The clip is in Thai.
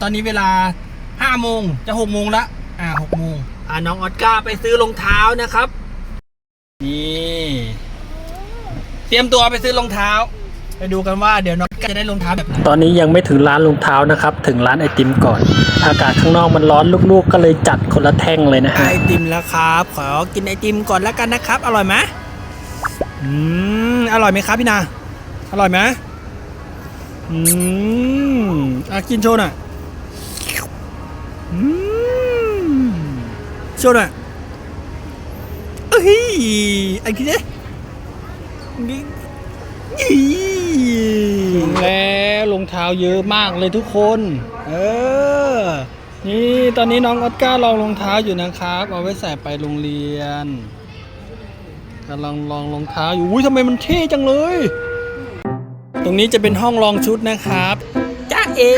ตอนนี้เวลา5 โมงจะ6 โมงละ6 โมงน้องออสการ์ไปซื้อรองเท้านะครับนี่เตรียมตัวไปซื้อรองเท้าไปดูกันว่าเดี๋ยวน้องจะได้รองเท้าแบบไหนตอนนี้ยังไม่ถึงร้านรองเท้านะครับถึงร้านไอติมก่อนอากาศข้างนอกมันร้อนลูกๆก็เลยจัดคนละแท่งเลยนะฮะไอติมแล้วครับขอกินไอติมก่อนแล้วกันนะครับอร่อยไหมอร่อยไหมครับพี่นาอร่อยไหมกินโชว์หน่อยโชว์หน่อยไอ้พี่เนี่ยแล้วรองเท้าเยอะมากเลยทุกคนนี่ตอนนี้น้องออสการ์ลองรองเท้าอยู่นะครับเอาไว้ใส่ไปโรงเรียนกำลังลองรองเท้าอยู่ทำไมมันเท่จังเลยตรงนี้จะเป็นห้องลองชุดนะครับจ้าเอ๋